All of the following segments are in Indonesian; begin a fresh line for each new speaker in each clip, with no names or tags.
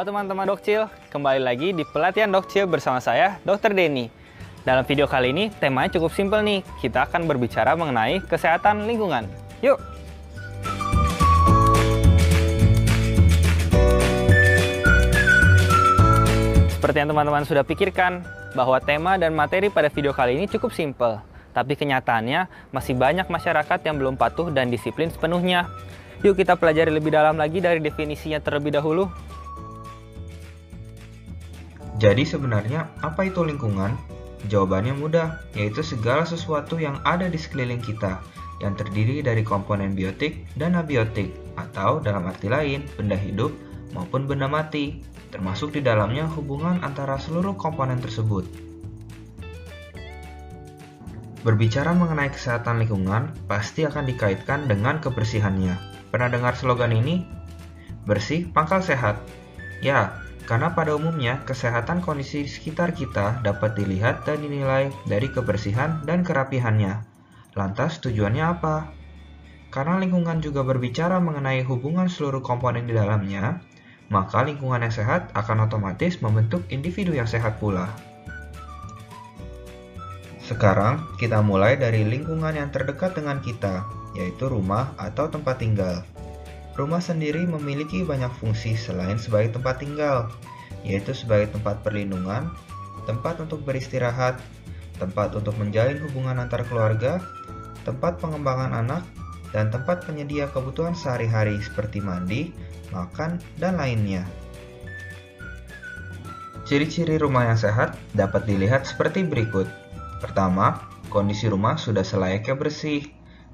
Halo teman-teman Dokcil, kembali lagi di pelatihan Dokcil bersama saya, Dr. Denny. Dalam video kali ini, temanya cukup simpel nih. Kita akan berbicara mengenai kesehatan lingkungan. Yuk! Seperti yang teman-teman sudah pikirkan, bahwa tema dan materi pada video kali ini cukup simpel. Tapi kenyataannya, masih banyak masyarakat yang belum patuh dan disiplin sepenuhnya. Yuk kita pelajari lebih dalam lagi dari definisinya terlebih dahulu.
Jadi sebenarnya apa itu lingkungan? Jawabannya mudah, yaitu segala sesuatu yang ada di sekeliling kita, yang terdiri dari komponen biotik dan abiotik, atau dalam arti lain, benda hidup maupun benda mati, termasuk di dalamnya hubungan antara seluruh komponen tersebut. Berbicara mengenai kesehatan lingkungan, pasti akan dikaitkan dengan kebersihannya. Pernah dengar slogan ini? Bersih pangkal sehat. Ya, karena pada umumnya, kesehatan kondisi sekitar kita dapat dilihat dan dinilai dari kebersihan dan kerapihannya. Lantas tujuannya apa? Karena lingkungan juga berbicara mengenai hubungan seluruh komponen di dalamnya, maka lingkungan yang sehat akan otomatis membentuk individu yang sehat pula. Sekarang, kita mulai dari lingkungan yang terdekat dengan kita, yaitu rumah atau tempat tinggal. Rumah sendiri memiliki banyak fungsi selain sebagai tempat tinggal, yaitu sebagai tempat perlindungan, tempat untuk beristirahat, tempat untuk menjalin hubungan antar keluarga, tempat pengembangan anak, dan tempat penyedia kebutuhan sehari-hari seperti mandi, makan, dan lainnya. Ciri-ciri rumah yang sehat dapat dilihat seperti berikut. Pertama, kondisi rumah sudah selayaknya bersih,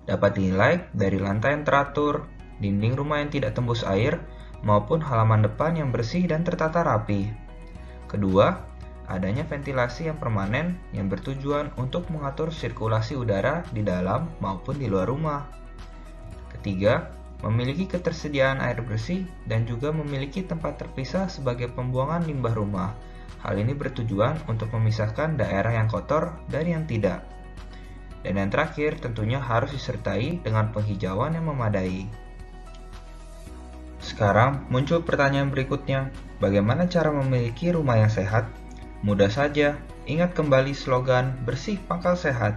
dapat dinilai dari lantai yang teratur, dinding rumah yang tidak tembus air, maupun halaman depan yang bersih dan tertata rapi. Kedua, adanya ventilasi yang permanen yang bertujuan untuk mengatur sirkulasi udara di dalam maupun di luar rumah. Ketiga, memiliki ketersediaan air bersih dan juga memiliki tempat terpisah sebagai pembuangan limbah rumah. Hal ini bertujuan untuk memisahkan daerah yang kotor dari yang tidak. Dan yang terakhir, tentunya harus disertai dengan penghijauan yang memadai. Sekarang muncul pertanyaan berikutnya, bagaimana cara memiliki rumah yang sehat? Mudah saja, ingat kembali slogan bersih pangkal sehat.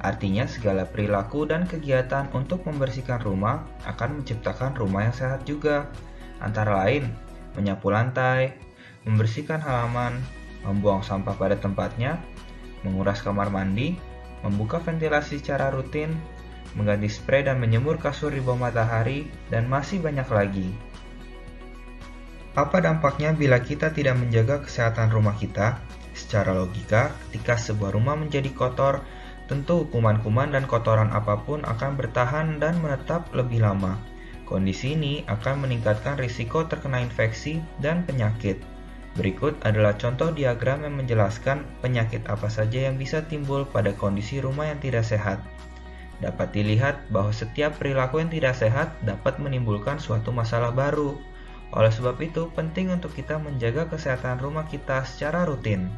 Artinya segala perilaku dan kegiatan untuk membersihkan rumah akan menciptakan rumah yang sehat juga. Antara lain, menyapu lantai, membersihkan halaman, membuang sampah pada tempatnya, menguras kamar mandi, membuka ventilasi secara rutin, mengganti spray dan menyemur kasur di bawah matahari, dan masih banyak lagi. Apa dampaknya bila kita tidak menjaga kesehatan rumah kita? Secara logika, ketika sebuah rumah menjadi kotor, tentu kuman-kuman dan kotoran apapun akan bertahan dan menetap lebih lama. Kondisi ini akan meningkatkan risiko terkena infeksi dan penyakit. Berikut adalah contoh diagram yang menjelaskan penyakit apa saja yang bisa timbul pada kondisi rumah yang tidak sehat. Dapat dilihat bahwa setiap perilaku yang tidak sehat dapat menimbulkan suatu masalah baru. Oleh sebab itu, penting untuk kita menjaga kesehatan rumah kita secara rutin.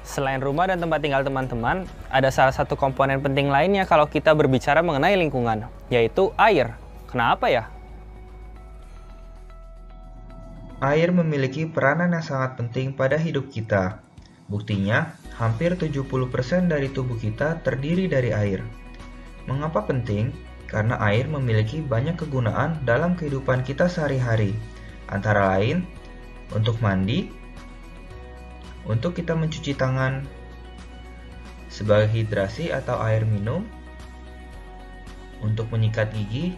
Selain rumah dan tempat tinggal teman-teman, ada salah satu komponen penting lainnya kalau kita berbicara mengenai lingkungan, yaitu air. Kenapa ya?
Air memiliki peranan yang sangat penting pada hidup kita. Buktinya, hampir 70% dari tubuh kita terdiri dari air. Mengapa penting? Karena air memiliki banyak kegunaan dalam kehidupan kita sehari-hari. Antara lain, untuk mandi, untuk kita mencuci tangan, sebagai hidrasi atau air minum, untuk menyikat gigi,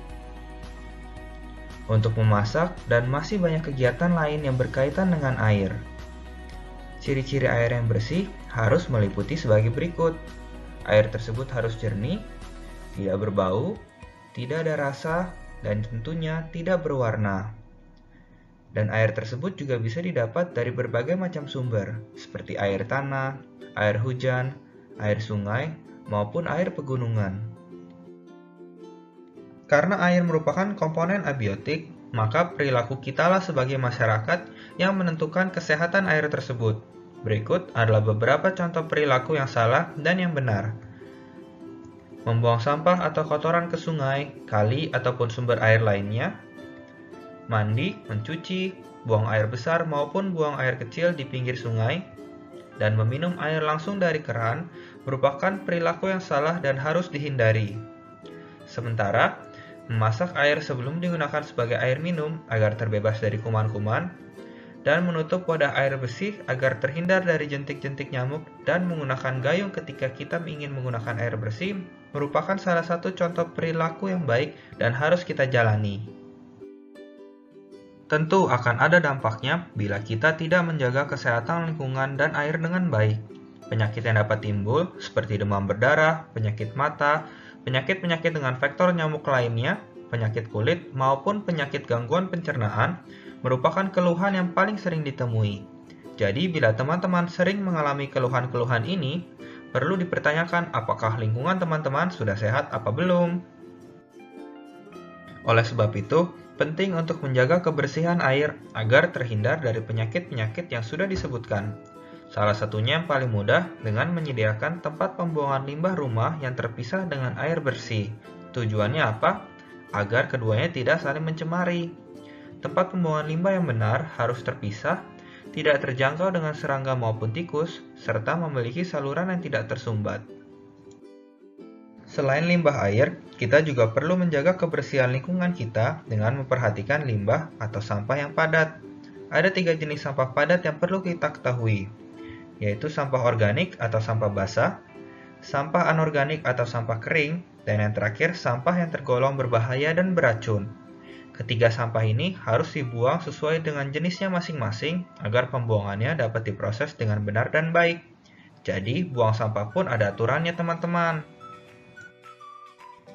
untuk memasak, dan masih banyak kegiatan lain yang berkaitan dengan air. Ciri-ciri air yang bersih harus meliputi sebagai berikut. Air tersebut harus jernih, tidak berbau, tidak ada rasa, dan tentunya tidak berwarna. Dan air tersebut juga bisa didapat dari berbagai macam sumber, seperti air tanah, air hujan, air sungai, maupun air pegunungan. Karena air merupakan komponen abiotik, maka perilaku kitalah sebagai masyarakat yang menentukan kesehatan air tersebut. Berikut adalah beberapa contoh perilaku yang salah dan yang benar. Membuang sampah atau kotoran ke sungai, kali, ataupun sumber air lainnya. mandi, mencuci, buang air besar maupun buang air kecil di pinggir sungai, dan meminum air langsung dari keran merupakan perilaku yang salah dan harus dihindari. Sementara, memasak air sebelum digunakan sebagai air minum agar terbebas dari kuman-kuman, dan menutup wadah air bersih agar terhindar dari jentik-jentik nyamuk dan menggunakan gayung ketika kita ingin menggunakan air bersih merupakan salah satu contoh perilaku yang baik dan harus kita jalani. Tentu akan ada dampaknya bila kita tidak menjaga kesehatan lingkungan dan air dengan baik. Penyakit yang dapat timbul seperti demam berdarah, penyakit mata, penyakit-penyakit dengan faktor nyamuk lainnya, penyakit kulit, maupun penyakit gangguan pencernaan merupakan keluhan yang paling sering ditemui. Jadi, bila teman-teman sering mengalami keluhan-keluhan ini, perlu dipertanyakan apakah lingkungan teman-teman sudah sehat apa belum. Oleh sebab itu, penting untuk menjaga kebersihan air agar terhindar dari penyakit-penyakit yang sudah disebutkan. Salah satunya yang paling mudah dengan menyediakan tempat pembuangan limbah rumah yang terpisah dengan air bersih. Tujuannya apa? Agar keduanya tidak saling mencemari. Tempat pembuangan limbah yang benar harus terpisah, tidak terjangkau dengan serangga maupun tikus, serta memiliki saluran yang tidak tersumbat. Selain limbah air, kita juga perlu menjaga kebersihan lingkungan kita dengan memperhatikan limbah atau sampah yang padat. Ada 3 jenis sampah padat yang perlu kita ketahui, yaitu sampah organik atau sampah basah, sampah anorganik atau sampah kering, dan yang terakhir sampah yang tergolong berbahaya dan beracun. Ketiga sampah ini harus dibuang sesuai dengan jenisnya masing-masing agar pembuangannya dapat diproses dengan benar dan baik. Jadi, buang sampah pun ada aturannya teman-teman.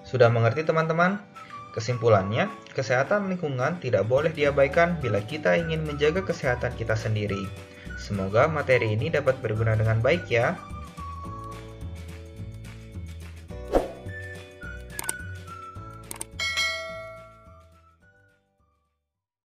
Sudah mengerti teman-teman? Kesimpulannya, kesehatan lingkungan tidak boleh diabaikan bila kita ingin menjaga kesehatan kita sendiri. Semoga materi ini dapat berguna dengan baik ya.